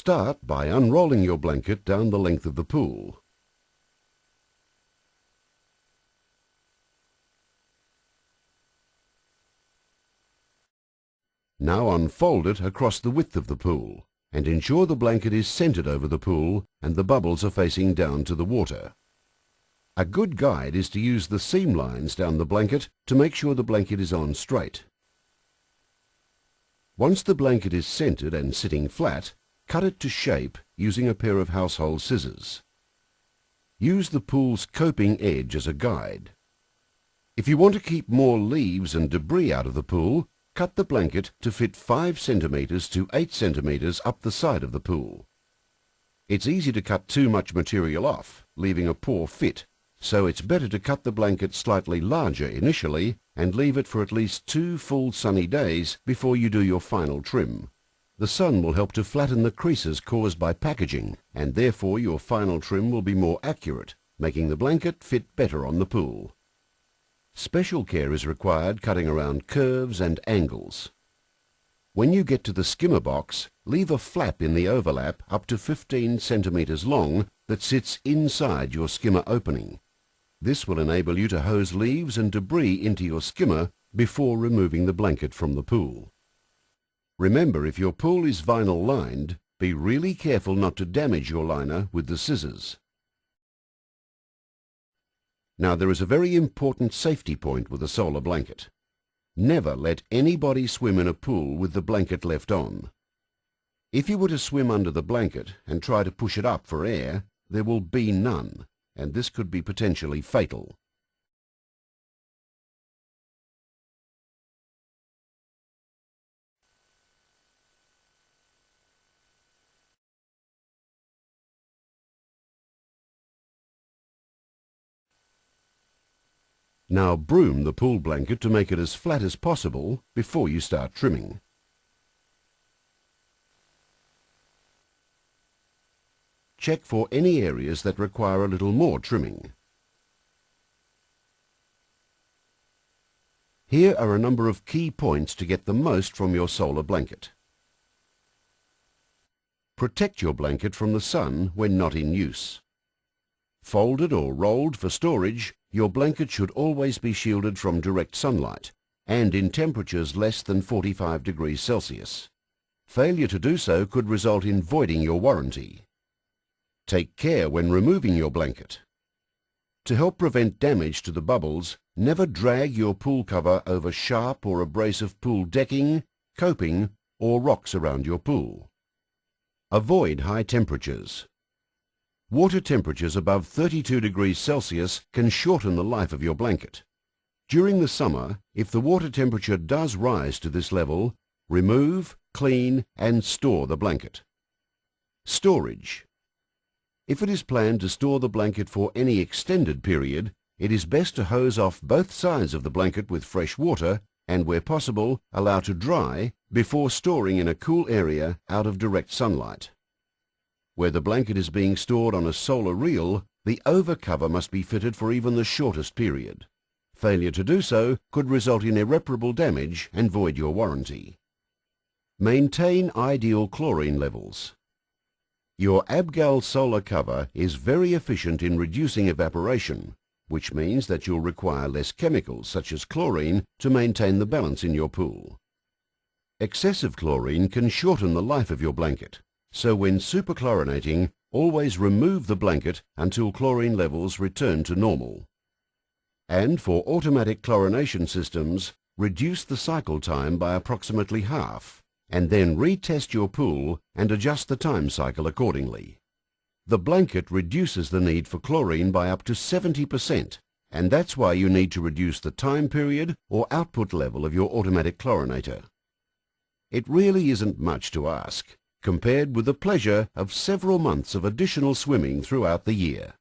Start by unrolling your blanket down the length of the pool. Now unfold it across the width of the pool and ensure the blanket is centered over the pool and the bubbles are facing down to the water. A good guide is to use the seam lines down the blanket to make sure the blanket is on straight. Once the blanket is centered and sitting flat, cut it to shape using a pair of household scissors. Use the pool's coping edge as a guide. If you want to keep more leaves and debris out of the pool, cut the blanket to fit 5 centimeters to 8 centimeters up the side of the pool. It's easy to cut too much material off, leaving a poor fit, so it's better to cut the blanket slightly larger initially and leave it for at least 2 full sunny days before you do your final trim. The sun will help to flatten the creases caused by packaging, and therefore your final trim will be more accurate, making the blanket fit better on the pool. Special care is required cutting around curves and angles. When you get to the skimmer box, leave a flap in the overlap up to 15 centimeters long that sits inside your skimmer opening. This will enable you to hose leaves and debris into your skimmer before removing the blanket from the pool. Remember, if your pool is vinyl lined, be really careful not to damage your liner with the scissors. Now there is a very important safety point with a solar blanket. Never let anybody swim in a pool with the blanket left on. If you were to swim under the blanket and try to push it up for air, there will be none, and this could be potentially fatal. Now broom the pool blanket to make it as flat as possible before you start trimming. Check for any areas that require a little more trimming. Here are a number of key points to get the most from your solar blanket. Protect your blanket from the sun when not in use. Folded or rolled for storage, your blanket should always be shielded from direct sunlight and in temperatures less than 45 degrees Celsius. Failure to do so could result in voiding your warranty. Take care when removing your blanket. To help prevent damage to the bubbles, never drag your pool cover over sharp or abrasive pool decking, coping, or rocks around your pool. Avoid high temperatures. Water temperatures above 32 degrees Celsius can shorten the life of your blanket. During the summer, if the water temperature does rise to this level, remove, clean, and store the blanket. Storage. If it is planned to store the blanket for any extended period, it is best to hose off both sides of the blanket with fresh water and, where possible, allow to dry before storing in a cool area out of direct sunlight. Where the blanket is being stored on a solar reel, the overcover must be fitted for even the shortest period. Failure to do so could result in irreparable damage and void your warranty. Maintain ideal chlorine levels. Your Abgal solar cover is very efficient in reducing evaporation, which means that you'll require less chemicals such as chlorine to maintain the balance in your pool. Excessive chlorine can shorten the life of your blanket, so when superchlorinating, always remove the blanket until chlorine levels return to normal. And for automatic chlorination systems, reduce the cycle time by approximately half, and then retest your pool and adjust the time cycle accordingly. The blanket reduces the need for chlorine by up to 70%, and that's why you need to reduce the time period or output level of your automatic chlorinator. It really isn't much to ask, compared with the pleasure of several months of additional swimming throughout the year.